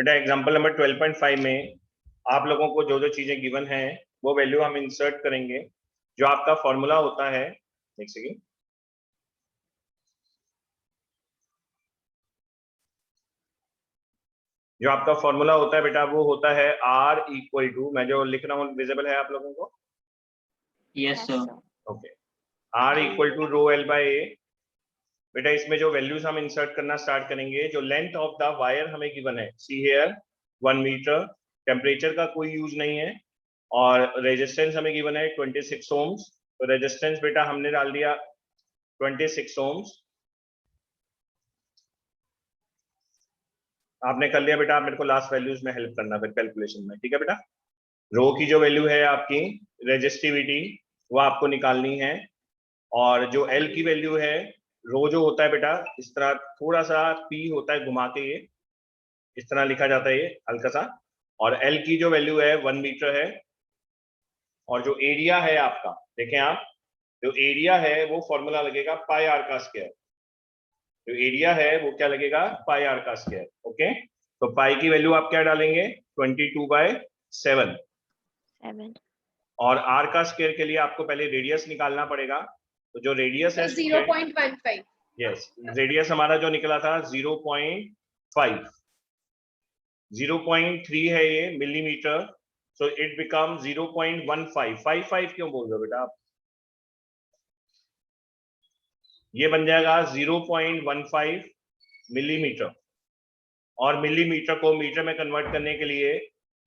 बेटा example number 12.5 में आप लोगों को जो जो चीजें गिवन हैं वो वैल्यू हम इंसर्ट करेंगे। जो आपका फॉर्मूला होता है, एक सेकेंड, जो आपका फॉर्मूला होता है बेटा वो होता है R इक्वल टू, मैं जो लिख रहा हूँ विजिबल है आप लोगों को? Yes sir. Okay, R equal to rho L by A। बेटा इसमें जो वैल्यूज हम इंसर्ट करना स्टार्ट करेंगे, जो लेंथ ऑफ द वायर हमें गिवन है, सी हेयर 1 मीटर, टेम्परेचर का कोई यूज नहीं है, और रेजिस्टेंस हमें गिवन है 26 ओम्स। तो रेजिस्टेंस बेटा हमने डाल दिया 26 ओम्स। आपने कर लिया बेटा, आप मेरे को लास्ट वैल्यूज में हेल्प करना फिर कैलकुलेशन में, ठीक है बेटा? रो की जो वैल्यू है आपकी रेजिस्टिविटी वो आपको निकालनी है, और जो एल की वैल्यू है, रो जो होता है बेटा इस तरह थोड़ा सा पी होता है घुमा के, ये इस तरह लिखा जाता है ये हल्का सा, और एल की जो वैल्यू है 1 मीटर है। और जो एरिया है आपका, देखें आप, जो एरिया है वो फॉर्मूला लगेगा पाई आर का स्क्वायर। जो एरिया है वो क्या लगेगा? पाई आर का स्क्वायर। ओके, तो पाई की वैल्यू आप क्या डालेंगे? 22/7। और आर का स्क्वायर के लिए आपको पहले रेडियस निकालना पड़ेगा। तो जो रेडियस है 0.15। यस, रेडियस हमारा जो निकला था 0.5, 0.3 है ये मिलीमीटर, सो इट बिकम 0.15। 55 क्यों बोल रहे हो बेटा आप? ये बन जाएगा 0.15 मिलीमीटर, और मिलीमीटर को मीटर में कन्वर्ट करने के लिए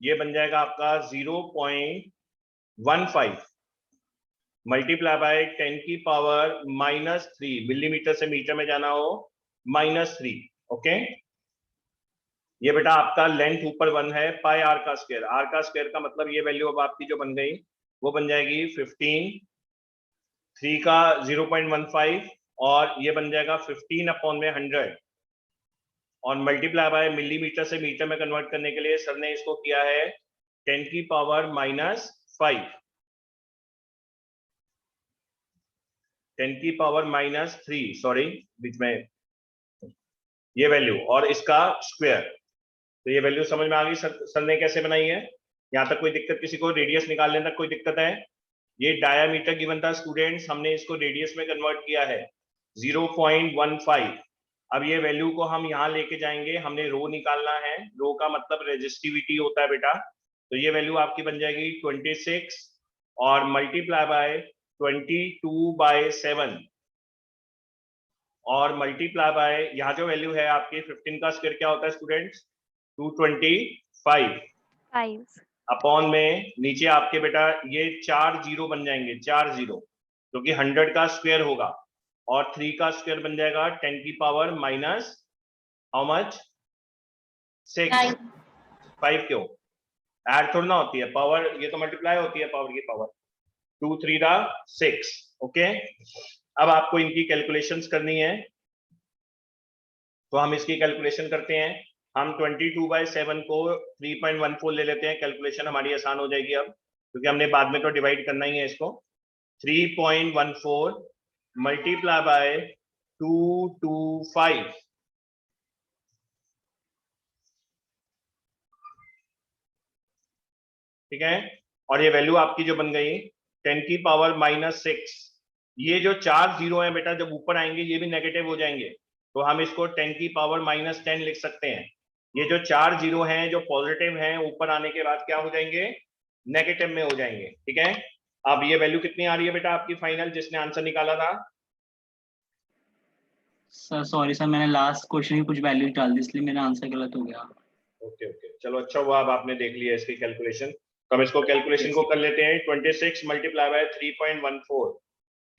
ये बन जाएगा आपका 0.15 मल्टीप्लाई बाय 10 की पावर -3। मिलीमीटर से मीटर में जाना हो -3। ओके, ये बेटा आपका लेंथ ऊपर 1 है, पाई आर का स्क्वायर। आर का स्क्वायर का मतलब ये वैल्यू अब आपकी जो बन गई वो बन जाएगी 15, 3 का 0.15, और ये बन जाएगा 15/100, और मल्टीप्लाई बाय मिलीमीटर से मीटर में कन्वर्ट करने के लिए सर ने इसको किया है 10 की पावर -5, 10 की पावर -3, सॉरी बीच में ये वैल्यू और इसका स्क्वायर। तो ये वैल्यू समझ में आ गई सर ने कैसे बनाई है? यहाँ तक कोई दिक्कत किसी को? रेडियस निकालने तक कोई दिक्कत है? ये डायामीटर गिवन था स्टूडेंट्स, हमने इसको रेडियस में कन्वर्ट किया है 0.15। अब ये वैल्यू को हम यहाँ लेके जाएंगे, हमने रो निकालना है, रो का मतलब रेजिस्टिविटी होता है बेटा। तो ये वैल्यू आपकी बन जाएगी 26 और मल्टीप्लाई बाय 22/7, और मल्टीप्लाई बाय यहाँ जो वैल्यू है आपकी 15 का स्क्वायर क्या होता है स्टूडेंट्स? 225 अपॉन में नीचे आपके बेटा ये 4 जीरो बन जाएंगे, 4 जीरो, क्योंकि 100 का स्क्वायर होगा, और 3 का स्क्वायर बन जाएगा 10 की पावर माइनस हाउ मच 6। 5 क्यों? ऐड थोड़ा ना होती है पावर, ये तो मल्टीप्लाई होती है पावर की पावर। 2 3 6। ओके, अब आपको इनकी कैलकुलेशंस करनी है, तो हम इसकी कैलकुलेशन करते हैं। हम 22/7 को 3.14 ले लेते हैं, कैलकुलेशन हमारी आसान हो जाएगी अब, क्योंकि हमने बाद में तो डिवाइड करना ही है इसको। 3.14 मल्टीप्लाई बाय 225, ठीक है, और ये वैल्यू आपकी जो बन गई 10 की पावर -6। ये जो 4 जीरो है बेटा जब ऊपर आएंगे ये भी नेगेटिव हो जाएंगे, तो हम इसको 10 की पावर -10 लिख सकते हैं। ये जो 4 जीरो हैं जो पॉजिटिव हैं, ऊपर आने के बाद क्या हो जाएंगे? नेगेटिव में हो जाएंगे, ठीक है। अब ये वैल्यू कितनी आ रही है बेटा आपकी फाइनल, जिसने आंसर निकाला था? सर सॉरी सर, मैंने लास्ट क्वेश्चन की कुछ वैल्यू डाल दी इसलिए मेरा आंसर गलत हो गया। ओके ओके, चलो अच्छा हुआ अब आपने देख लिया इसकी कैलकुलेशन। तो हम इसको कैलकुलेशन को कर लेते हैं। 26 मल्टीप्लाई बाय 3.14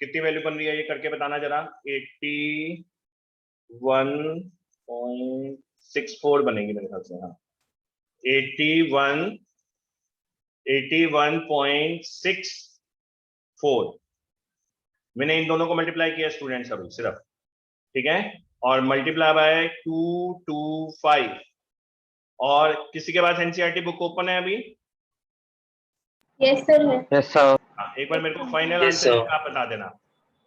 कितनी वैल्यू बन रही है ये करके बताना जरा। 81.64 बनेगी मेरे ख्याल से। हाँ, 81.64 मैंने इन दोनों को मल्टीप्लाई किया स्टूडेंट्स अभी सिर्फ, ठीक है, और मल्टीप्लाई बाय 225। और किसी के पास एनसीईआरटी बुक ओपन है अभी? यस सर है। Yes sir. एक बार मेरे को फाइनल आंसर आप बता देना,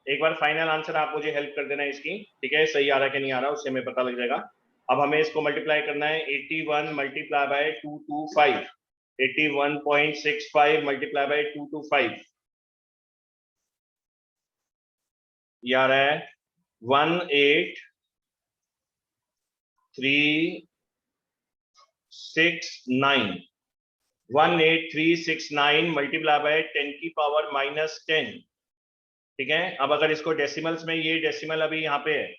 एक बार फाइनल आंसर आप मुझे हेल्प कर देना इसकी, ठीक है, सही आ रहा है कि नहीं आ रहा उससे हमें पता लग जाएगा। अब हमें इसको मल्टीप्लाई करना है 81 मल्टीप्लाई बाय 225, 81.65 मल्टीप्लाई बाय 225, ये आ रहा है 18369, 18369 मल्टीप्लाई बाय 10 की पावर -10, ठीक है। अब अगर इसको डेसिमल्स में, ये डेसिमल अभी यहाँ पे है,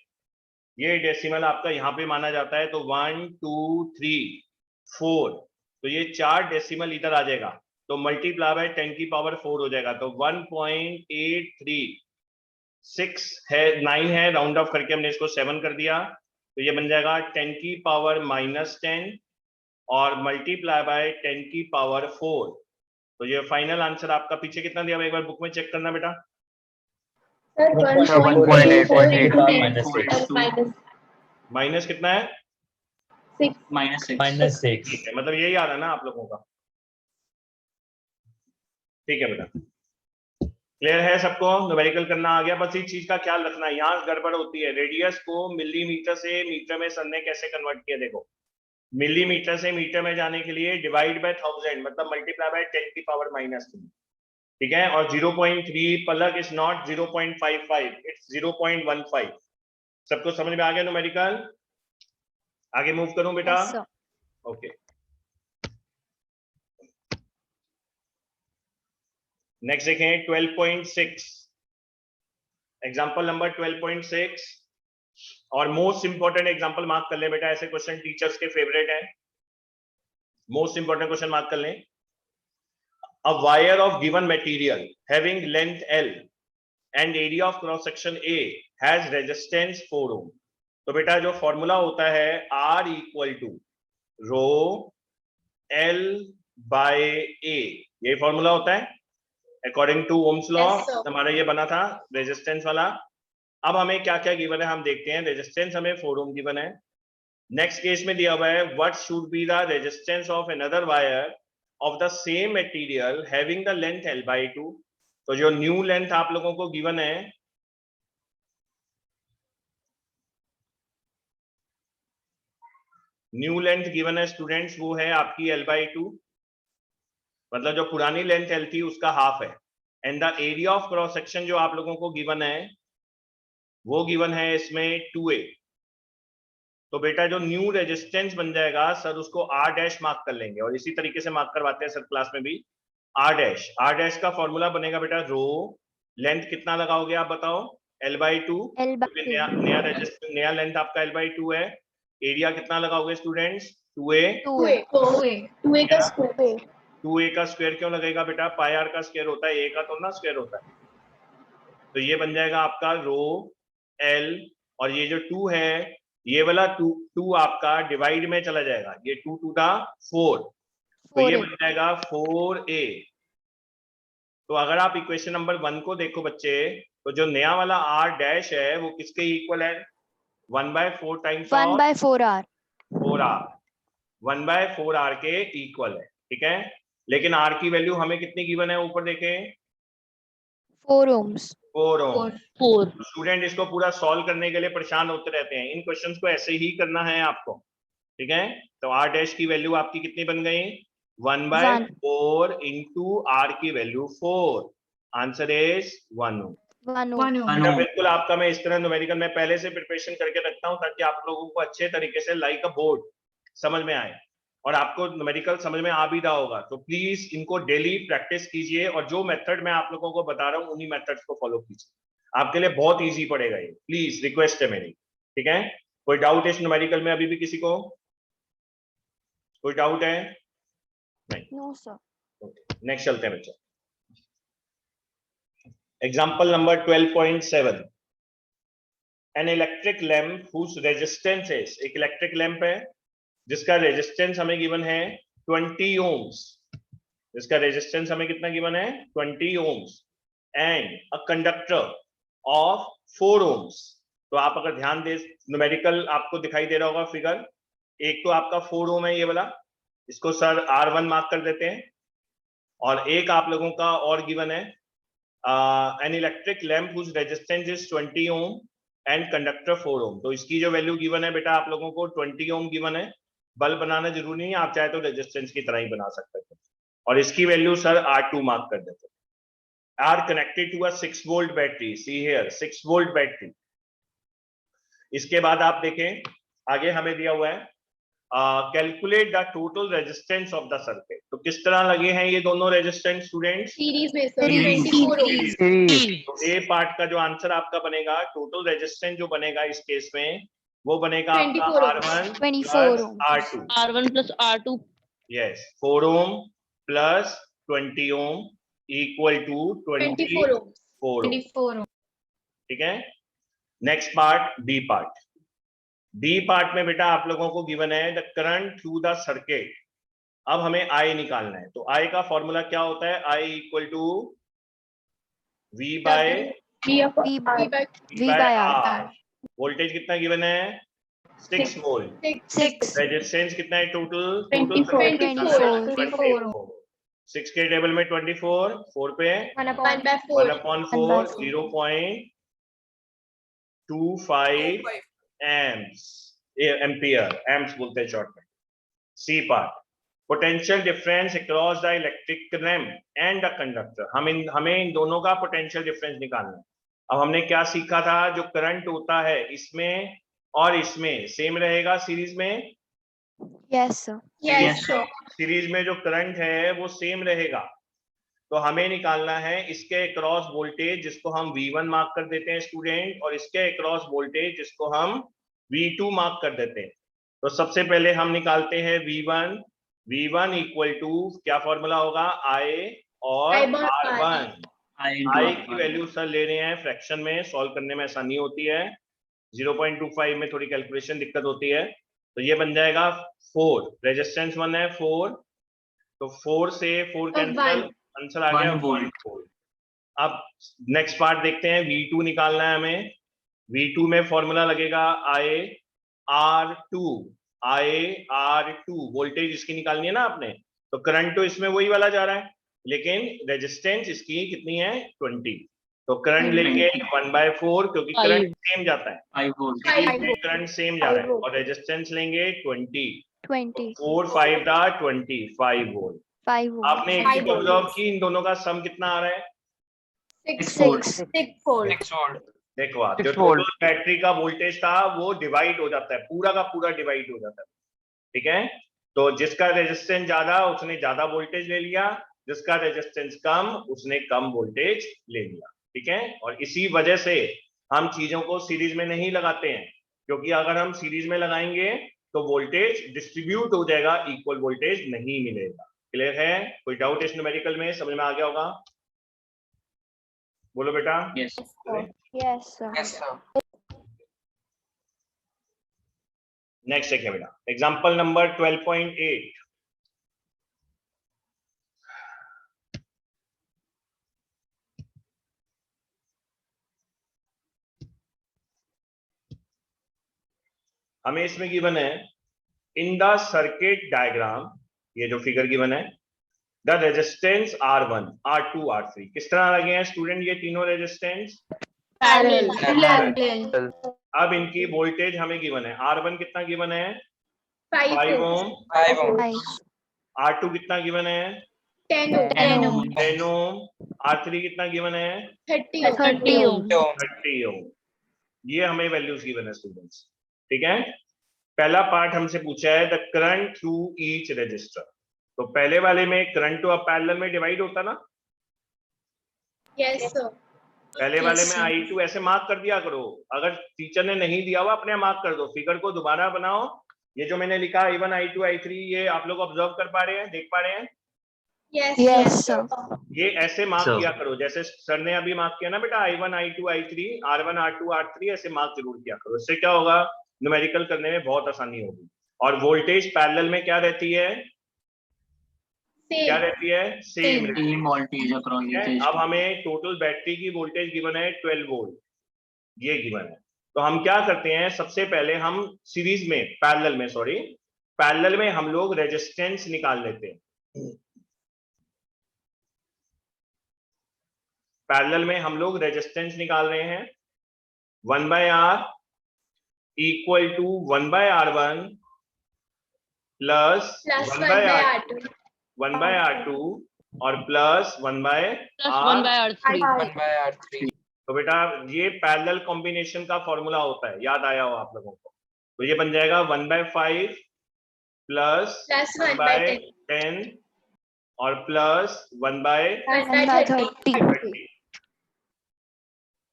ये डेसिमल आपका यहाँ पे माना जाता है, तो 1 2 3 4, तो ये 4 डेसिमल इधर आ जाएगा, तो मल्टीप्लाई बाय 10 की पावर 4 हो जाएगा, तो 1.836 है, 9 है, राउंड ऑफ करके हमने इसको 7 कर दिया, तो ये बन जाएगा 10 की पावर -10 और मल्टीप्लाई बाय 10 की पावर 4, तो ये फाइनल आंसर आपका पीछे कितना दिया, एक बार बुक में चेक करना बेटा। Sir, 1.8 माइनस कितना है, 6. -6 ठीक है, मतलब यही आ रहा है ना आप लोगों का, ठीक है बेटा, क्लियर है सबको, न्यूमेरिकल करना आ गया। बस इस चीज का ख्याल रखना, यहाँ गड़बड़ होती है, रेडियस को मिलीमीटर से मीटर में सर ने कैसे कन्वर्ट किया, देखो मिलीमीटर से मीटर में जाने के लिए डिवाइड बाय 1000, मतलब मल्टीप्लाई बाय 10 की पावर -3, ठीक है, और 0.3 पलक इज नॉट 0.55, इट्स 0.15। सबको समझ में आ गया न्यूमेरिकल? आगे मूव करूं बेटा? ओके, नेक्स्ट देखें 12.6, एग्जांपल नंबर 12.6, और मोस्ट इंपॉर्टेंट एग्जांपल मार्क कर ले बेटा, ऐसे क्वेश्चन टीचर्स के फेवरेट है, मोस्ट इंपॉर्टेंट क्वेश्चन मार्क कर लें। A wire of given material having length L and area of cross section A has resistance 4 ohm। तो बेटा जो फॉर्मूला होता है R equal to rho L by A, ये फॉर्मूला होता है अकॉर्डिंग टू ओम्स लॉ, हमारा ये बना था रेजिस्टेंस वाला। अब हमें क्या क्या गिवन है हम देखते हैं, रेजिस्टेंस हमें 4 ओम गिवन है। नेक्स्ट केस में दिया हुआ है what should be the resistance of another wire of the same material having the length L by 2। तो जो न्यू लेंथ आप लोगों को गिवन है, न्यू लेंथ गिवन है स्टूडेंट्स, वो है आपकी L by 2, मतलब जो पुरानी लेंथ L थी उसका हाफ है। And the area of cross section जो आप लोगों को गिवन है वो गिवन है इसमें 2a। तो बेटा जो न्यू रेजिस्टेंस बन जाएगा सर उसको R डैश मार्क कर लेंगे, और इसी तरीके से मार्क करवाते हैं सर क्लास में भी। R डैश का फॉर्मूला बनेगा बेटा रो लेंथ कितना लगाओगे आप बताओ, L by 2, नया लेंथ आपका L by 2 है, एरिया कितना लगाओगे स्टूडेंट्स 2a का स्क्वायर क्यों लगेगा बेटा, पाई r का स्क्वायर होता है, a का तो ना स्क्वायर होता है, तो ये बन जाएगा आपका रो L, और ये जो 2 है ये वाला 2 आपका डिवाइड में चला जाएगा, ये 2 2 का 4, तो ये बन जाएगा 4a। तो अगर आप इक्वेशन नंबर 1 को देखो बच्चे, तो जो नया वाला R डैश है वो किसके इक्वल है, 1/4 टाइम्स 1/4R 4R, 1/4R के इक्वल है, ठीक है। लेकिन R की वैल्यू हमें कितनी गिवन है, ऊपर देखें 4 ohms। 4 ओम। स्टूडेंट इसको पूरा सॉल्व करने के लिए परेशान होते रहते हैं, इन क्वेश्चंस को ऐसे ही करना है आपको, ठीक है। तो R डैश की वैल्यू आपकी कितनी बन गई, 1/4 इंटू R की वैल्यू 4, आंसर इज 1 ओम। बिल्कुल आपका मैं इस तरह न्यूमेरिकल में पहले से प्रिपरेशन करके रखता हूं ताकि आप लोगों को अच्छे तरीके से लाइक अ बोर्ड समझ में आए, और आपको न्यूमेरिकल समझ में आ भी रहा होगा, तो प्लीज इनको डेली प्रैक्टिस कीजिए, और जो मेथड मैं आप लोगों को बता रहा हूं उन्हीं मेथड्स को फॉलो कीजिए, आपके लिए बहुत इजी पड़ेगा ये, प्लीज रिक्वेस्ट है मेरी, ठीक है। कोई डाउट है इस न्यूमेरिकल में अभी भी किसी को, कोई डाउट है? नहीं, नो सर। नेक्स्ट चलते हैं बच्चों, example number 12.7, an electric lamp whose resistance is, एक इलेक्ट्रिक लैंप है जिसका रेजिस्टेंस हमें गिवन है 20 ओम्स, जिसका रेजिस्टेंस हमें कितना गिवन है 20 ohms, and a conductor of 4 ohms. तो आप अगर ध्यान दे, न्यूमेरिकल आपको दिखाई दे रहा होगा फिगर, एक तो आपका 4 ओम है ये वाला, इसको सर R1 मार्क कर देते हैं, और एक आप लोगों का और गिवन है an electric lamp whose resistance is 20 ohm and conductor 4 ohm. तो इसकी जो वैल्यू गिवन है बेटा आप लोगों को 20 ओम गिवन है। बल्ब बनाना जरूरी नहीं है, आप चाहे तो रेजिस्टेंस की तरह ही बना सकते थे। और इसकी वैल्यू सर R2 मार्क कर देते are connected to a 6 volt battery. See here 6 volt battery. इसके बाद आप देखें आगे हमें दिया हुआ है calculate the total resistance of the circuit. तो किस तरह लगे हैं ये दोनों रेजिस्टेंस स्टूडेंट्स? सीरीज में सीरीज। तो ए पार्ट का जो आंसर आपका बनेगा, टोटल रेजिस्टेंस जो बनेगा इस केस में वो बनेगा आपका 24 R1 ohms. R2 plus R2 yes 4 ohm plus 20 ohm equal to 24 ohm. 24 ठीक है। Next part B part. B part में बेटा आप लोगों को गिवन है the current through the circuit. अब हमें आई निकालना है। तो आई का फॉर्मूला क्या होता है? I equal to V by R. Voltage कितना गिवन है? 6 वोल्ट। 6 रेजिस्टेंस कितना है टोटल? 24 6 के टेबल में 24, 4 पे 1/4 0.25 एम्पियर बोलते हैं शॉर्ट में। C part potential difference across the electric lamp and the conductor. हमें इन दोनों का पोटेंशियल डिफरेंस निकालना है। अब हमने क्या सीखा था? जो करंट होता है इसमें और इसमें सेम रहेगा सीरीज में। Yes sir. सीरीज में जो करंट है वो सेम रहेगा। तो हमें निकालना है इसके अक्रॉस वोल्टेज जिसको हम V1 मार्क कर देते हैं स्टूडेंट, और इसके अक्रॉस वोल्टेज जिसको हम V2 मार्क कर देते हैं। तो सबसे पहले हम निकालते हैं V1 इक्वल टू क्या फॉर्मूला होगा? I और R1। I की वैल्यू सर ले रहे हैं फ्रैक्शन में, सॉल्व करने में आसानी होती है। 0.25 में थोड़ी कैलकुलेशन दिक्कत होती है। तो ये बन जाएगा 4। रेजिस्टेंस 1 है 4, तो 4 से 4 कैंसिल, आंसर आ गया 1 वोल्ट। अब नेक्स्ट पार्ट देखते हैं। V2 निकालना है हमें। V2 में फॉर्मूला लगेगा I/R2। वोल्टेज इसकी निकालनी है ना आपने, तो करंट तो इसमें वही वाला जा रहा है, लेकिन रेजिस्टेंस इसकी कितनी है? 20। तो करंट लेंगे 1/4 क्योंकि करंट सेम जाता है, 5 वोल्ट। करंट सेम जा रहा है। और रेजिस्टेंस लेंगे 20। 20 4 5 दा 25 वोल्ट। 5 volts. आपने एक चीज ऑब्जर्व की, इन दोनों का सम कितना आ रहा है? 6 देखो आप, जो टोटल बैटरी का वोल्टेज था वो डिवाइड हो जाता है, पूरा का पूरा डिवाइड हो जाता है। ठीक है। तो जिसका रेजिस्टेंस ज्यादा उसने ज्यादा वोल्टेज ले लिया, जिसका रेजिस्टेंस कम उसने कम वोल्टेज ले लिया। ठीक है। और इसी वजह से हम चीजों को सीरीज में नहीं लगाते हैं, क्योंकि अगर हम सीरीज में लगाएंगे तो वोल्टेज डिस्ट्रीब्यूट हो जाएगा, इक्वल वोल्टेज नहीं मिलेगा। क्लियर है? कोई डाउट इस न्यूमेरिकल में? समझ में आ गया होगा? बोलो बेटा। Yes Yes sir. नेक्स्ट देखिए बेटा, एग्जांपल नंबर 12.8। हमें इसमें गिवन है इन द सर्किट डायग्राम, ये जो फिगर गिवन है, the resistance R1 R2 R3 किस तरह लगे हैं स्टूडेंट? ये तीनों रेजिस्टेंस Parallel. अब इनकी वोल्टेज हमें गिवन है। R1 कितना गिवन है? 5 ओम। 5 R2 कितना गिवन है? 10 ohm. 10 ओम। R3 कितना गिवन है? 30 ohm. 30 ओम। ये हमें वैल्यूज गिवन है स्टूडेंट्स। ठीक है। पहला पार्ट हमसे पूछा है the current through each resistor. तो पहले वाले में करंट तो अब पैरेलल में डिवाइड होता ना, Yes sir. पहले वाले में I2 ऐसे मार्क कर दिया करो। अगर टीचर ने नहीं दिया हुआ अपने मार्क कर दो, फिगर को दोबारा बनाओ। ये जो मैंने लिखा I1 I2 I3 ये आप लोग ऑब्जर्व कर पा रहे हैं, देख पा रहे हैं? Yes sir. ये ऐसे मार्क किया करो जैसे सर ने अभी मार्क किया ना बेटा, I1 I2 I3 R1 R2 R3 ऐसे मार्क जरूर किया करो। इससे क्या होगा? न्यूमेरिकल करने में बहुत आसानी होगी। और वोल्टेज पैरेलल में क्या रहती है? क्या रहती है? सेम। Voltage across. अब हमें टोटल बैटरी की वोल्टेज गिवन है 12 वोल्ट, ये गिवन है। तो हम क्या करते हैं, सबसे पहले हम सीरीज में पैरेलल में हम लोग रेजिस्टेंस निकाल लेते हैं। पैरेलल में हम लोग रेजिस्टेंस निकाल रहे हैं। 1/R equal to 1/R1 plus plus 1 1 by by R R2 1 by R2 और प्लस 1 by +1/R3 R3 तो बेटा ये पैरेलल कॉम्बिनेशन का फॉर्मूला होता है, याद आया हो आप लोगों को। तो ये बन जाएगा 1/5 प्लस plus 1 1 by by 10 10 और प्लस 1 by 1 by 30 30।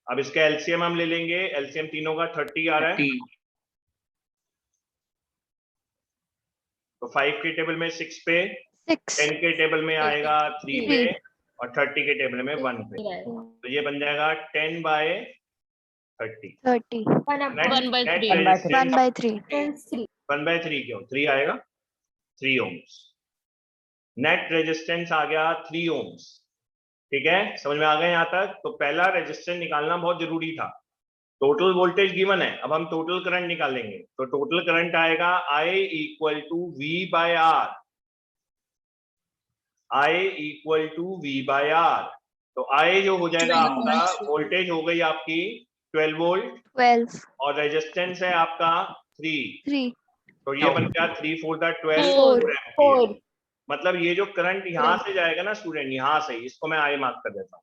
अब इसका एलसीएम हम ले लेंगे, एलसीएम तीनों का 30 आ रहा है। 30 तो 5 के टेबल में 6 पे, 10 के टेबल में आएगा 3 पे और 30 के टेबल में 1 पे। तो ये बन जाएगा 10 by 30। 1 by 3 1 by 3 क्यों 3 आएगा, 3 ohms। नेट रेजिस्टेंस आ गया 3 ohms। ठीक है, समझ में आ गया यहाँ तक। तो पहला रेजिस्टेंस निकालना बहुत जरूरी था। टोटल वोल्टेज गिवन है, अब हम टोटल करंट निकालेंगे। तो टोटल करंट आएगा I equal to V/R, I equal to V/R। तो I जो हो जाएगा आपका, वोल्टेज हो गई आपकी 12 वोल्ट 12 और रेजिस्टेंस है आपका 3। तो ये बन गया 3 4 12 4 मतलब ये जो करंट यहाँ से जाएगा ना स्टूडेंट, यहाँ से, इसको मैं I मार्क कर देता हूँ।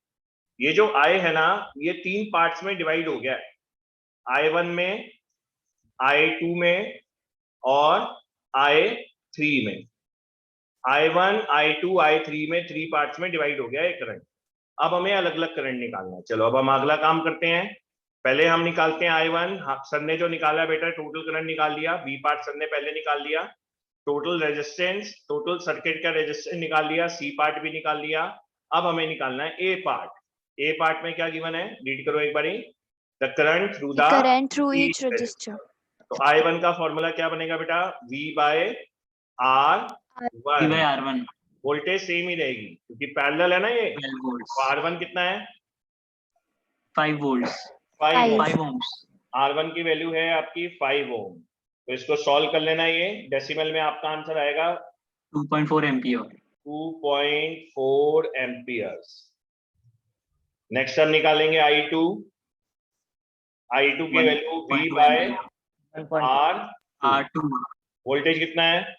ये जो I है ना, ये 3 पार्ट्स में डिवाइड हो गया है, I1 में, I2 में और I3 में। I1 I2 I3 में 3 पार्ट्स में डिवाइड हो गया है करंट। अब हमें अलग अलग करंट निकालना है। चलो अब हम अगला काम करते हैं। पहले हम निकालते हैं I1। सर ने जो निकाला है बेटा, टोटल करंट निकाल लिया, बी पार्ट सर ने पहले निकाल लिया। टोटल रेजिस्टेंस, टोटल सर्किट का रेजिस्टेंस निकाल लिया, सी पार्ट भी निकाल लिया। अब हमें निकालना है ए पार्ट। ए पार्ट में क्या गिवन है, रीड करो एक बारी। The current through each resistor तो I1 का फॉर्मूला क्या बनेगा बेटा, V/R1। वोल्टेज सेम ही रहेगी क्योंकि पैरेलल है ना ये। 12 volts तो R1 कितना है, 5 volts 5 5 ohms R1 की वैल्यू है आपकी 5 ओम। तो इसको सॉल्व कर लेना, ये डेसिमल में आपका आंसर आएगा 2.4 ampere 2.4 एम्पियर्स। नेक्स्ट हम निकालेंगे I2। I2 की वैल्यू V/R। R2 वोल्टेज कितना है,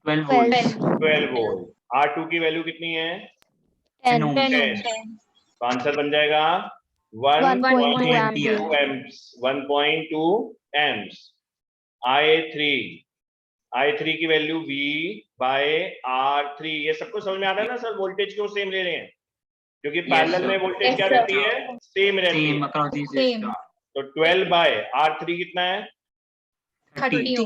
12 volts 12 वोल्ट। R2 की वैल्यू कितनी है, 10 ohms 10। तो आंसर बन जाएगा 1.2 ampere 1.2 एम्प्स। 1.2 एम्प्स। I3 की वैल्यू V/R3। ये सबको समझ में आ रहा है ना सर, वोल्टेज क्यों सेम ले रहे हैं, क्योंकि पैरेलल में वोल्टेज क्या रहती है, सेम रहती same है। across these resistors तो 12/R3 कितना है, 30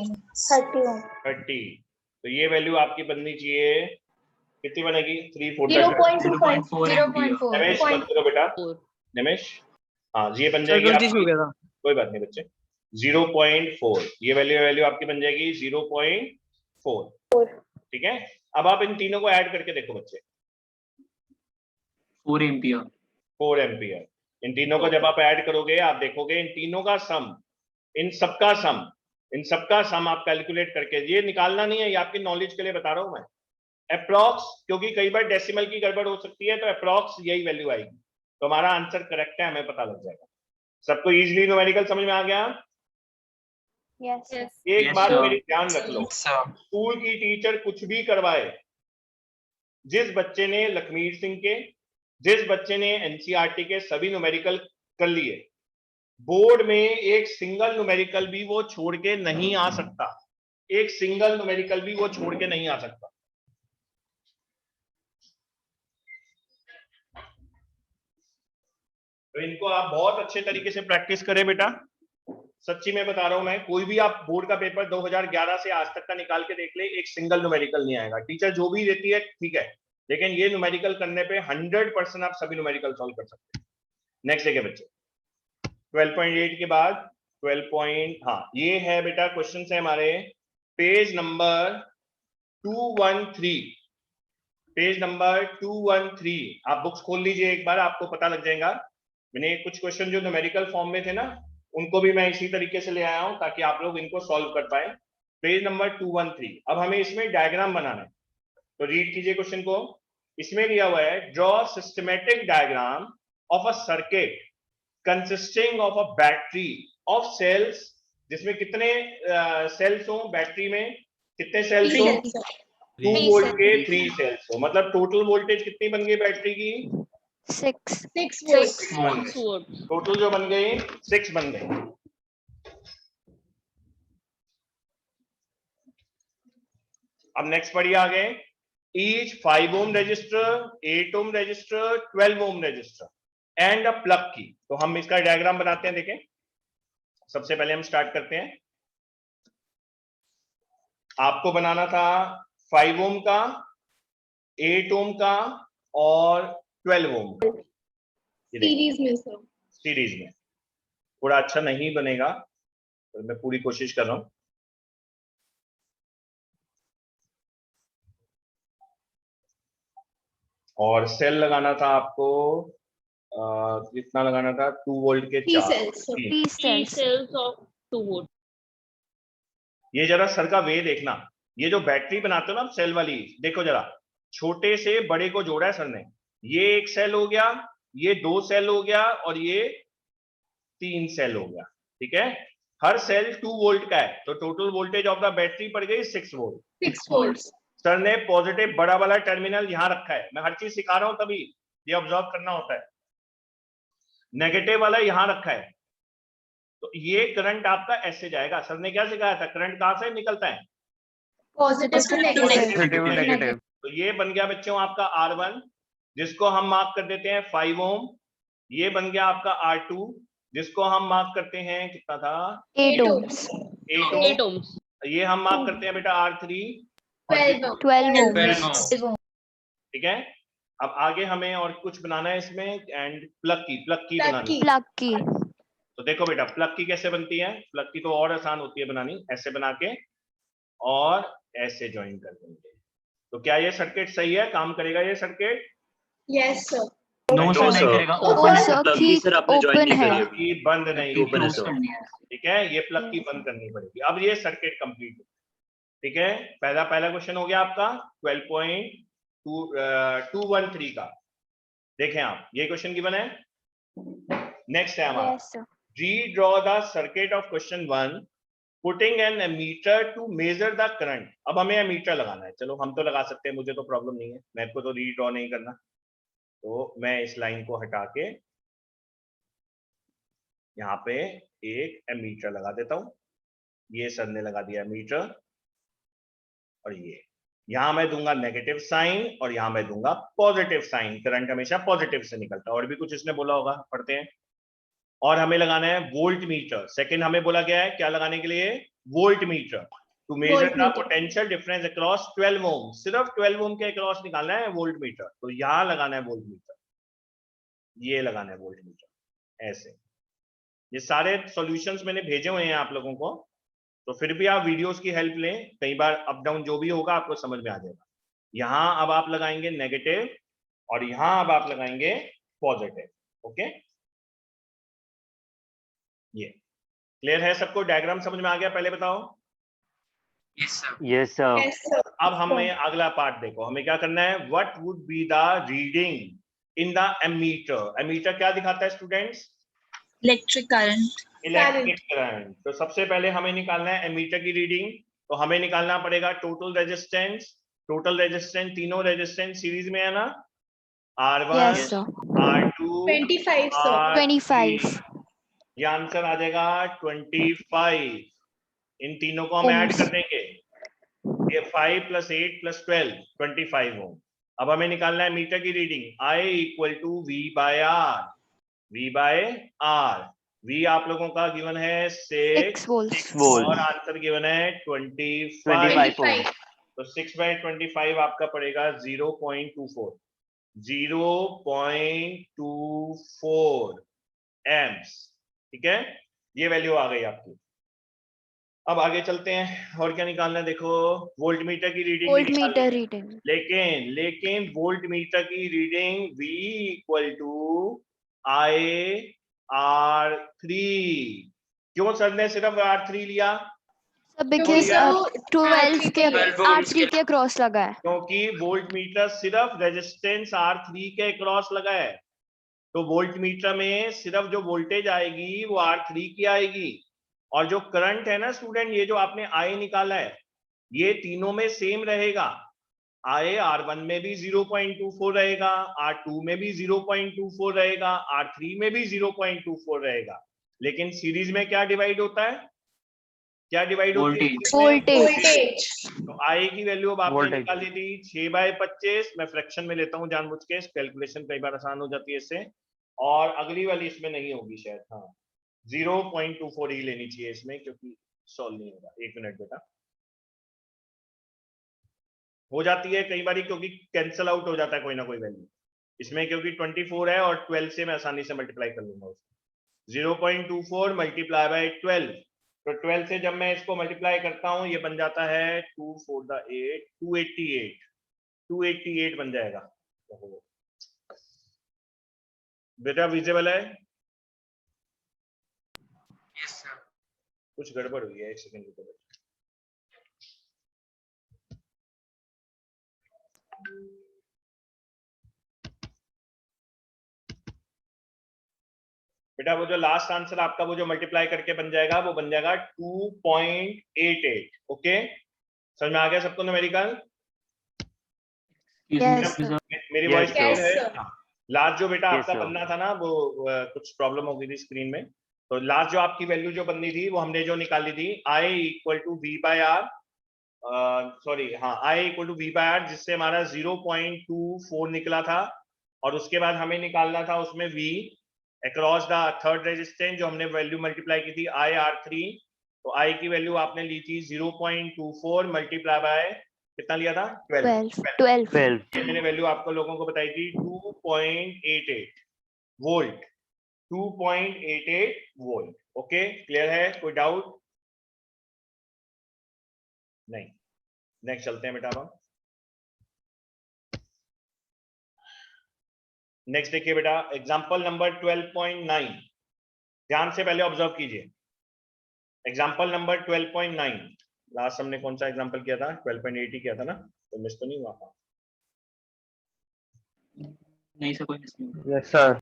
30। तो ये वैल्यू आपकी बननी चाहिए, कितनी बनेगी, 3 4 0.4 ampere नमेश मत करो बेटा, नमेश। हाँ ये बन जाएगी आपकी, कोई बात नहीं बच्चे, 0.4। ये वैल्यू आपकी बन जाएगी 0.4। ठीक है, अब आप इन तीनों को ऐड करके देखो बच्चे, 4 ampere 4 एम्पियर। इन तीनों को जब आप ऐड करोगे, आप देखोगे इन तीनों का सम, इन सबका सम आप कैलकुलेट करके, ये निकालना नहीं है, ये आपकी नॉलेज के लिए बता रहा हूं मैं, अप्रॉक्स, क्योंकि कई बार डेसिमल की गड़बड़ हो सकती है, तो अप्रॉक्स यही वैल्यू आएगी। तो हमारा आंसर करेक्ट है, हमें पता लग जाएगा। सबको इजीली न्यूमेरिकल समझ में आ गया। एक बात मेरी ध्यान रख लो, स्कूल की टीचर कुछ भी करवाए, जिस बच्चे ने लखमीर सिंह के, जिस बच्चे ने एनसीईआरटी के सभी न्यूमेरिकल कर लिए, बोर्ड में एक सिंगल न्यूमेरिकल भी वो छोड़ के नहीं आ सकता, एक सिंगल न्यूमेरिकल भी वो छोड़ के नहीं आ सकता। तो इनको आप बहुत अच्छे तरीके से प्रैक्टिस करें बेटा, सच्ची में बता रहा हूं मैं। कोई भी आप बोर्ड का पेपर 2011 से आज तक का निकाल के देख ले, एक सिंगल न्यूमेरिकल नहीं आएगा। टीचर जो भी देती है ठीक है, लेकिन ये न्यूमेरिकल करने पे 100% आप सभी न्यूमेरिकल सॉल्व कर सकते हैं। नेक्स्ट देखिए बच्चे, 12.8 के बाद 12. हाँ ये है बेटा, क्वेश्चन है हमारे पेज नंबर 213। पेज नंबर 213 आप बुक्स खोल लीजिए एक बार, आपको पता लग जाएगा। मैंने कुछ क्वेश्चन जो न्यूमेरिकल फॉर्म में थे ना, उनको भी मैं इसी तरीके से ले आया हूं ताकि आप लोग इनको सॉल्व कर पाए। Page number 213। अब हमें इसमें डायग्राम बनाना है, तो रीड कीजिए क्वेश्चन को। इसमें दिया हुआ है, draw systematic diagram of a circuit consisting of a battery of cells, जिसमें कितने सेल्स हो बैटरी में, कितने सेल्स हो, 2 वोल्ट के 3 सेल्स हो, मतलब टोटल वोल्टेज कितनी बन गई बैटरी की, 6 टोटल जो बन गई 6 बन गई। अब नेक्स्ट पढ़िए आगे, each 5 ohm resistor, 8 ohm resistor, 12 ohm resistor and a plug key. तो हम इसका डायग्राम बनाते हैं, देखें। सबसे पहले हम स्टार्ट करते हैं। आपको बनाना था 5 ओम का, 8 ओम का और 12 ओम का, सीरीज में सर। सीरीज में। थोड़ा अच्छा नहीं बनेगा, तो मैं पूरी कोशिश कर रहा हूं। और सेल लगाना था आपको, कितना लगाना था, 2 वोल्ट के 4 सेल्स ऑफ 2 वोल्ट। ये जरा सर का वे देखना, ये जो बैटरी बनाते हो ना सेल वाली, देखो जरा, छोटे से बड़े को जोड़ा है सर ने। ये एक सेल हो गया, ये 2 सेल हो गया और ये 3 सेल हो गया, ठीक है। हर सेल 2 वोल्ट का है, तो total voltage of the battery पड़ गई 6 वोल्ट। 6 वोल्ट। सर ने पॉजिटिव बड़ा वाला टर्मिनल यहां रखा है, मैं हर चीज सिखा रहा हूं तभी ये ऑब्जर्व करना होता है। नेगेटिव वाला यहां रखा है, तो ये करंट आपका ऐसे जाएगा। सर ने क्या सिखाया था, करंट कहां से निकलता है, पॉजिटिव टू नेगेटिव। तो ये बन गया बच्चों आपका R1, जिसको हम मार्क कर देते हैं 5 ओम। ये बन गया आपका R2, जिसको हम मार्क करते हैं, कितना था, 8 ohms 8 ओम। ये हम मार्क करते हैं बेटा R3, 12 ohms ठीक है। अब आगे हमें और कुछ बनाना है इसमें, एंड प्लग की बनानी है। Plug key. तो देखो बेटा, प्लग की कैसे बनती है, प्लग की तो और आसान होती है बनानी, ऐसे बना के और ऐसे ज्वाइन कर देंगे। तो क्या ये सर्किट सही है, काम करेगा ये circuit? Yes sir. No sir, नहीं करेगा। ओ सर की ओपन है, की बंद नहीं क्लोज होगी, करनी है। ठीक है, ये प्लग की बंद करनी पड़ेगी। अब ये सर्किट कंप्लीट है, ठीक है। पहला क्वेश्चन हो गया आपका 12.213 का। देखें आप, ये क्वेश्चन गिवन है। नेक्स्ट है हमारा, redraw the circuit of question 1 putting an ammeter to measure the current. अब हमें एमीटर लगाना है, चलो हम तो लगा सकते हैं, मुझे तो प्रॉब्लम नहीं है, मेरे को तो रीड्रॉ नहीं करना। तो मैं इस लाइन को हटा के यहाँ पे एक एमीटर लगा देता हूं। ये सर ने लगा दिया एमीटर, और ये यहां मैं दूंगा नेगेटिव साइन और यहां मैं दूंगा पॉजिटिव साइन। करंट हमेशा पॉजिटिव से निकलता है। और भी कुछ इसने बोला होगा, पढ़ते हैं। और हमें लगाना है वोल्ट मीटर। सेकंड हमें बोला गया है क्या लगाने के लिए, voltmeter to measure the potential difference across 12 ohm. सिर्फ 12 ओम के अक्रॉस निकालना है वोल्ट मीटर, तो यहां लगाना है वोल्ट मीटर, ये लगाना है वोल्ट मीटर ऐसे। ये सारे सॉल्यूशंस मैंने भेजे हुए हैं आप लोगों को, तो फिर भी आप वीडियोस की हेल्प लें, कई बार अप डाउन जो भी होगा आपको समझ में आ जाएगा। यहां अब आप लगाएंगे नेगेटिव और यहां अब आप लगाएंगे पॉजिटिव, ओके। ये क्लियर है सबको, डायग्राम समझ में आ गया? पहले बताओ। Yes sir. अब हमें अगला पार्ट देखो, हमें क्या करना है, what would be the reading in the ammeter. Ammeter क्या दिखाता है students, electric current. Electric current. तो सबसे पहले हमें निकालना है एमीटर की रीडिंग, तो हमें निकालना पड़ेगा टोटल रेजिस्टेंस। टोटल रेजिस्टेंस, तीनों रेजिस्टेंस सीरीज में है ना, R1 Yes, sir. R2 25 sir. R3। 25 ये आंसर आ जाएगा 25। इन तीनों को हम ऐड ohms कर देंगे, ये 5 + 8 + 12 25 ओम। अब हमें निकालना है मीटर की reading, I = V/R। V/R, V आप लोगों का गिवन है 6 volts और आंसर गिवन है 25। तो 6/25 आपका पड़ेगा 0.24 एम्प्स, ठीक है। ये वैल्यू आ गई आपकी। अब आगे चलते हैं, और क्या निकालना है, देखो वोल्ट मीटर की रीडिंग वोल्ट मीटर रीडिंग। लेकिन वोल्ट मीटर की रीडिंग V = IR3। क्यों सर ने सिर्फ R3 लिया, बिकॉज़ 12 के R3 के क्रॉस लगा है, क्योंकि वोल्ट मीटर सिर्फ रेजिस्टेंस R3 के क्रॉस लगा है। तो वोल्ट मीटर में सिर्फ जो वोल्टेज आएगी वो R3 की आएगी, और जो करंट है ना स्टूडेंट, ये जो आपने I निकाला है, ये तीनों में सेम रहेगा। I R1 में भी 0.24 रहेगा, R2 में भी 0.24 रहेगा, R3 में भी 0.24 रहेगा। लेकिन सीरीज में क्या डिवाइड होता है, क्या डिवाइड होती है? वोल्टेज। तो I की वैल्यू अब आपने निकाली थी 6/25। मैं फ्रैक्शन में लेता हूँ जानबूझ के, कैलकुलेशन कई बार आसान हो जाती है इससे, और अगली वाली इसमें नहीं होगी शायद, हाँ 0.24 ही लेनी चाहिए इसमें, क्योंकि सॉल्व नहीं होगा। 1 मिनट बेटा, हो जाती है कई बार, क्योंकि कैंसिल आउट हो जाता है कोई ना कोई वैल्यू इसमें, क्योंकि 24 है और 12 से मैं आसानी से मल्टीप्लाई कर लूंगा उसको। 0.24 मल्टीप्लाई बाय 12, तो 12 से जब मैं इसको मल्टीप्लाई करता हूं ये बन जाता है 2 4 8 288 बन जाएगा। बेटा विजिबल है? Yes sir. कुछ गड़बड़ हुई है, एक सेकंड रुको। बेटा वो जो लास्ट आंसर आपका वो जो मल्टीप्लाई करके बन जाएगा वो बन जाएगा 2.88। ओके, समझ में आ गया सबको न्यूमेरिकल? Yes, मेरी वॉइस क्लियर है? sir. लास्ट जो बेटा Yes, आपका sir. बनना था ना वो कुछ प्रॉब्लम हो गई थी स्क्रीन में, तो लास्ट जो आपकी वैल्यू जो बननी थी वो हमने जो निकाली थी I = V/R, सॉरी हाँ I = V/R, जिससे हमारा 0.24 निकला था, और उसके बाद हमें निकालना था उसमें V across the third resistance, जो हमने वैल्यू मल्टीप्लाई की थी IR3, तो I की वैल्यू आपने ली थी 0.24 मल्टीप्लाई बाय कितना लिया था? 12। ये मैंने वैल्यू आपको लोगों को बताई थी 2.88 वोल्ट, 2.88 वोल्ट। ओके, क्लियर है? कोई डाउट? नहीं। नेक्स्ट चलते हैं बेटा हम। नेक्स्ट देखिए बेटा, एग्जांपल नंबर 12.9, ध्यान से पहले ऑब्जर्व कीजिए। एग्जांपल नंबर 12.9, लास्ट हमने कौन सा एग्जांपल किया था? 12.8 ही किया था ना, तो मिस तो नहीं हुआ? नहीं सर, कोई मिस नहीं हुआ। Yes, sir.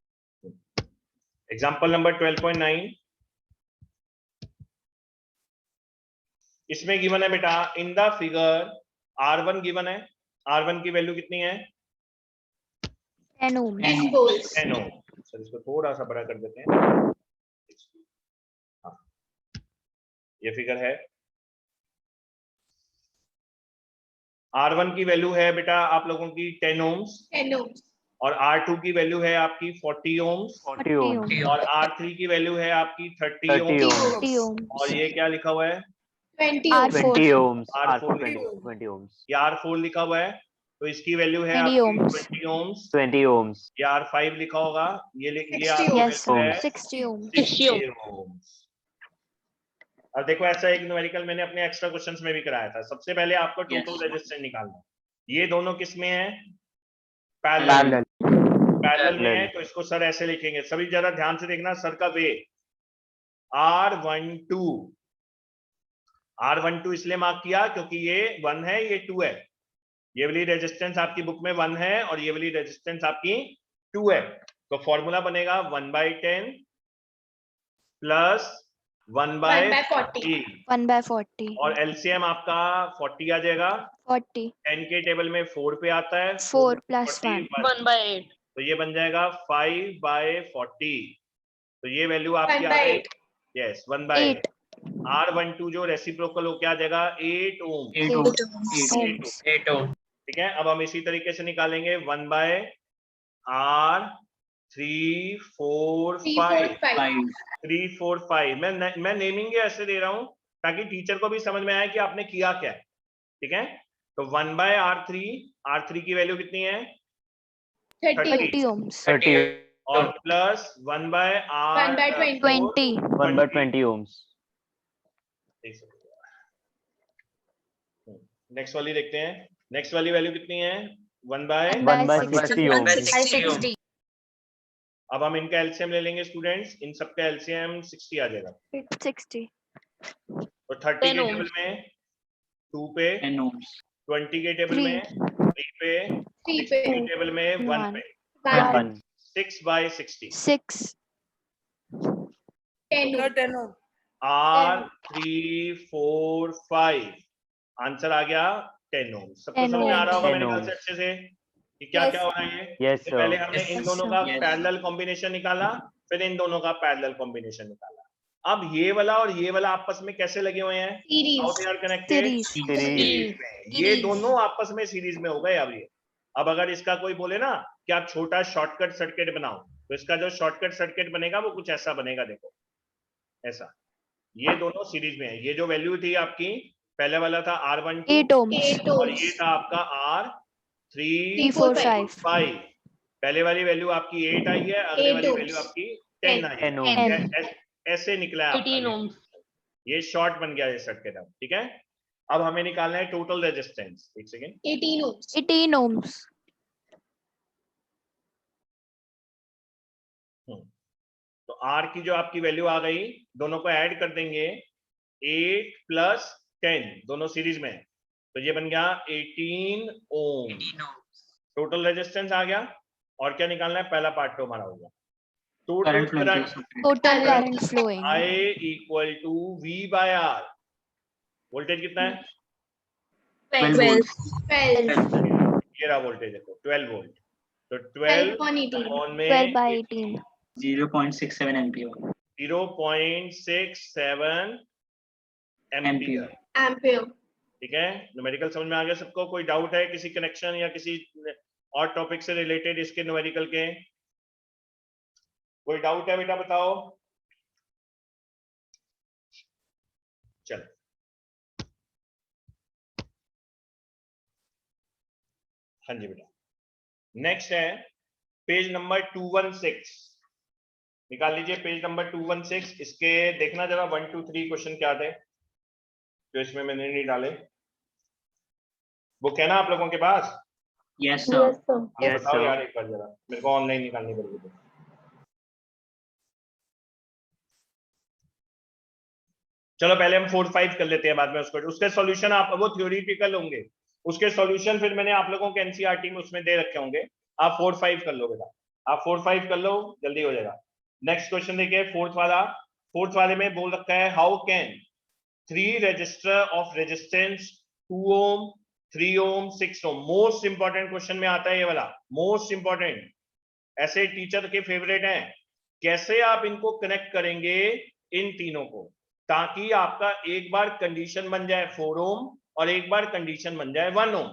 एग्जांपल नंबर 12.9, इसमें गिवन है बेटा, in the figure R1 given है। R1 की वैल्यू कितनी है? 10 ohms. 10 volts. 10 ओम। सर इसको थोड़ा सा बड़ा कर देते हैं। हाँ, ये फिगर है। R1 की वैल्यू है बेटा आप लोगों की 10 ओम्स, 10 ohms. और R2 की वैल्यू है आपकी 40 ओम्स, 40 ohms. और R3 की वैल्यू है आपकी 30 30 ओम्स, ohms. 30 ohms. और ये क्या लिखा हुआ है? 20 R4. 20 ohms. R4 20 ohms. ये R4 लिखा हुआ है, तो इसकी वैल्यू है 20 आपकी ohms. 20 ओम्स। 20 ohms. ये R5 लिखा होगा, ये 60 आपकी Yes, वैल्यू है 60 ohms. 60 ओम्स। अब देखो, ऐसा एक न्यूमेरिकल मैंने अपने एक्स्ट्रा क्वेश्चंस में भी कराया था। सबसे पहले आपको टोटल रेजिस्टेंस निकालना है। ये दोनों किस में है? पैरेलल में है, तो इसको सर ऐसे लिखेंगे। सभी जरा ध्यान से देखना सर का वे। R12 इसलिए मार्क किया क्योंकि ये 1 है, ये 2 है। ये वाली रेजिस्टेंस आपकी बुक में 1 है और ये वाली रेजिस्टेंस आपकी 2 है, तो फॉर्मूला बनेगा 1/10 प्लस 1/40, 1/40. और एलसीएम आपका 40 आ जाएगा। 40. 10 के टेबल में 4 पे आता है, 4 plus 1. 1/8. तो ये बन जाएगा 5/40। तो ये वैल्यू आपकी आ गई, 1/8. यस 1/8। R12 जो रेसिप्रोकल हो क्या आ जाएगा? 8 ओम। 8 8 ohms. 8 ohms. ठीक है, अब हम इसी तरीके से निकालेंगे 1/R3 4 5 3 4 5। मैं नेमिंग ऐसे दे रहा हूं ताकि टीचर को भी समझ में आए कि आपने किया क्या है। ठीक है, तो 1/R3 की वैल्यू कितनी है? 30 ohms. 30 और प्लस 1/R 1/20 ohms. नेक्स्ट वाली देखते हैं। नेक्स्ट वाली वैल्यू कितनी है? 1/60 ohms. 60. अब हम इनका एलसीएम ले लेंगे स्टूडेंट्स, इन सबका एलसीएम 60 आ जाएगा। 60. तो 30 के टेबल में 2 पे, 10 ohms. 20 के टेबल 3. में 3 पे, 60 के टेबल में 1 पे। 1. 6 by 60 6. 10 ohm. 10 ohm. R 3 4 5 answer आ गया 10 ओम। सबको 10 समझ में आ रहा होगा 10 मेरे ख्याल ohms. से अच्छे से कि क्या Yes, क्या हो रहा है ये। Yes, तो पहले sir. हमने इन Yes, दोनों sir. का Yes. पैरेलल कॉम्बिनेशन निकाला, फिर इन दोनों का पैरेलल कॉम्बिनेशन निकाला। अब ये वाला और ये वाला आपस में कैसे लगे हुए हैं? How they series. Are connected? Series. Series. ये दोनों आपस में सीरीज में हो गए। अब ये अब अगर इसका कोई बोले ना कि आप छोटा शॉर्टकट सर्किट बनाओ, तो इसका जो शॉर्टकट सर्किट बनेगा वो कुछ ऐसा बनेगा। देखो ऐसा, ये दोनों सीरीज में है। ये जो वैल्यू थी आपकी, पहले वाला था R12 8 ohms. 8 और ohms. ये था आपका R3 3, 4, 5. 5। पहले वाली वैल्यू आपकी 8 आई है, अगले 8 वाली ohms. वैल्यू आपकी 10 आई है। 10 ohms. ऐसे निकला है आपका ये शॉर्ट बन गया ये सर्किट। अब ठीक है, अब हमें निकालना है टोटल रेजिस्टेंस। एक सेकेंड, 18 ohms. 18 ohms. तो R की जो आपकी वैल्यू आ गई, दोनों को ऐड कर देंगे। 8 + 10 दोनों सीरीज में है, तो ये बन गया 18 ओम। टोटल रेजिस्टेंस आ गया। और क्या निकालना है? पहला पार्ट तो हमारा होगा total Current flowing current through circuit. Total current flowing. I = V/R। Voltage कितना है? 12 12. volts. 12. ये रहा वोल्टेज, देखो 12 वोल्ट। तो 12 on 18. अपॉन में 12 by 18. 0.67 ampere. 0.67 एम्पियर। Ampere. ठीक है, न्यूमेरिकल समझ में आ गया सबको? कोई डाउट है किसी कनेक्शन या किसी और टॉपिक से रिलेटेड इसके न्यूमेरिकल के? कोई डाउट है बेटा बताओ। चलो हाँ जी बेटा, नेक्स्ट है पेज नंबर 216। निकाल लीजिए पेज नंबर 216। इसके देखना जरा 1 2 3 क्वेश्चन क्या थे जो इसमें मैंने नहीं डाले। बुक है ना आप लोगों के पास? Yes, sir. Yes, बताओ sir. यार एक बार जरा, मेरे को ऑनलाइन निकालनी पड़ेगी। चलो पहले हम 4 5 कर लेते हैं, बाद में उसके सॉल्यूशन आप वो थ्योरेटिकल होंगे, उसके सॉल्यूशन फिर मैंने आप लोगों के एनसीईआरटी में उसमें दे रखे होंगे। आप 4 5 कर लो बेटा, आप 4 5 कर लो, जल्दी हो जाएगा। नेक्स्ट क्वेश्चन देखिए, फोर्थ वाले में बोल रखा है how can 3 resistor of resistance 2 ohm 3 ohm 6 ohm. Most important question में आता है ये वाला, मोस्ट इंपॉर्टेंट, ऐसे टीचर के फेवरेट हैं। कैसे आप इनको कनेक्ट करेंगे इन तीनों को, ताकि आपका एक बार कंडीशन बन जाए 4 ओम और एक बार कंडीशन बन जाए 1 ओम।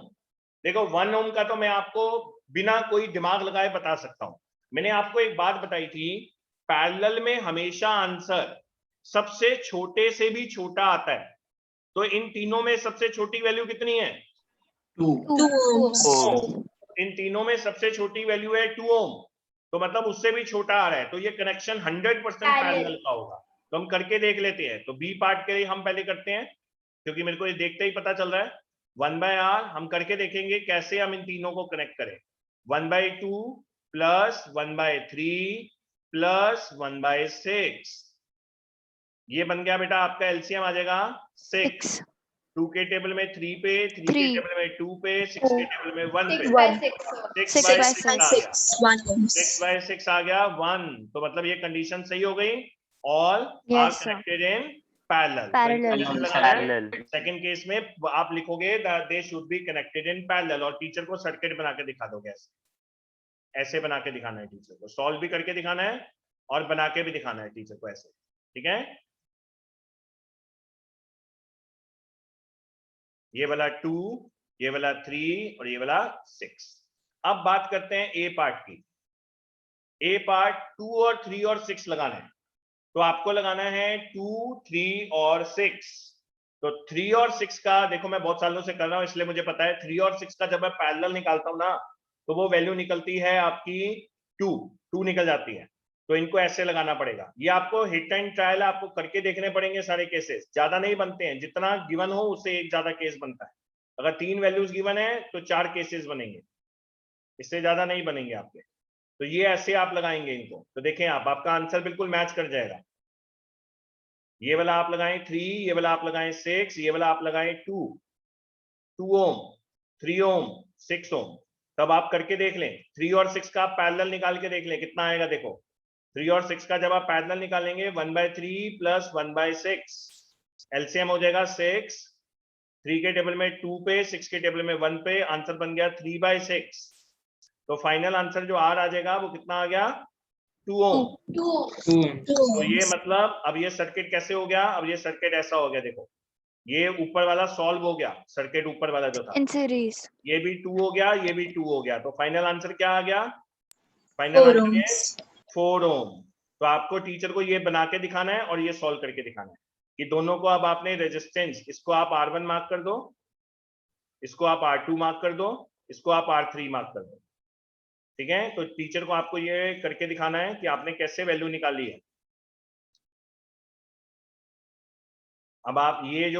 देखो 1 ओम का तो मैं आपको बिना कोई दिमाग लगाए बता सकता हूं। मैंने आपको एक बात बताई थी, पैरेलल में हमेशा आंसर सबसे छोटे से भी छोटा आता है। तो इन तीनों में सबसे छोटी वैल्यू कितनी है? 2. 2 ohms. Ohms. इन तीनों में सबसे छोटी वैल्यू है 2 ओम, तो मतलब उससे भी छोटा आ रहा है, तो ये कनेक्शन 100% पैरेलल का होगा। तो हम करके देख लेते हैं। तो बी पार्ट के लिए हम पहले करते हैं, क्योंकि मेरे को ये देखते ही पता चल रहा है। 1/R हम करके देखेंगे कैसे हम इन तीनों को कनेक्ट करें। 1/2 + 1/3 + 1/6, ये बन गया बेटा आपका एलसीएम आ जाएगा 6। 2 के टेबल में 3 पे, 3 के 3 टेबल में 2 पे, 6 के टेबल में 1 पे। 6 by 6. 6 by 6 1 ohms. 6/6 आ गया 1। तो मतलब ये कंडीशन सही हो गई। All are Yes, sir. Connected in parallel. Parallel. Parallel. Second case में आप लिखोगे they should be connected in parallel, और टीचर को सर्किट बना के दिखा दोगे। ऐसे बना के दिखाना है टीचर को, सॉल्व भी करके दिखाना है और बना के भी दिखाना है टीचर को ऐसे। ठीक है, ये वाला 2, ये वाला 3 और ये वाला 6। अब बात करते हैं ए पार्ट की। ए पार्ट 2 और 3 और 6 लगाना है, तो आपको लगाना है 2 3 और 6। तो 3 और 6 का देखो, मैं बहुत सालों से कर रहा हूं इसलिए मुझे पता है। 3 और 6 का जब मैं पैरेलल निकालता हूं ना, तो वो वैल्यू निकलती है आपकी 2 निकल जाती है। तो इनको ऐसे लगाना पड़ेगा। ये आपको हिट एंड ट्रायल आपको करके देखने पड़ेंगे सारे केसेस, ज्यादा नहीं बनते हैं। जितना गिवन हो उससे एक ज्यादा केस बनता है। अगर 3 वैल्यूज गिवन है तो 4 केसेस बनेंगे, इससे ज्यादा नहीं बनेंगे आपके। तो ये ऐसे आप लगाएंगे इनको, तो देखें आप, आपका आंसर बिल्कुल मैच कर जाएगा। ये वाला आप लगाएं 3, ये वाला आप लगाएं 6, ये वाला आप लगाएं 2 ओम 3 ओम 6 ओम। तब आप करके देख लें। 3 और 6 का आप पैरेलल निकाल के देख लें कितना आएगा। देखो 3 और 6 का जब आप पैरेलल निकालेंगे 1/3 प्लस 1/6 एलसीएम हो जाएगा 6। 3 के टेबल में 2 पे, 6 के टेबल में 1 पे, आंसर बन गया 3/6। तो फाइनल आंसर जो आर आ जाएगा वो कितना आ गया 2 ओम। तो ये मतलब अब ये सर्किट कैसे हो गया, अब ये सर्किट ऐसा हो गया। देखो ये ऊपर वाला सॉल्व हो गया, सर्किट ऊपर वाला जो था In series. ये भी 2 हो गया, ये भी 2 हो गया। तो फाइनल आंसर क्या आ गया, फाइनल आंसर ये 4 ओम। तो आपको टीचर को ये बना के दिखाना है और ये सॉल्व करके दिखाना है कि दोनों को अब आपने रेजिस्टेंस, इसको आप R1 मार्क कर दो, इसको आप R2 मार्क कर दो, इसको आप R3 मार्क कर दो। ठीक है, तो टीचर को आपको ये करके दिखाना है कि आपने कैसे वैल्यू निकाली है। अब आप ये जो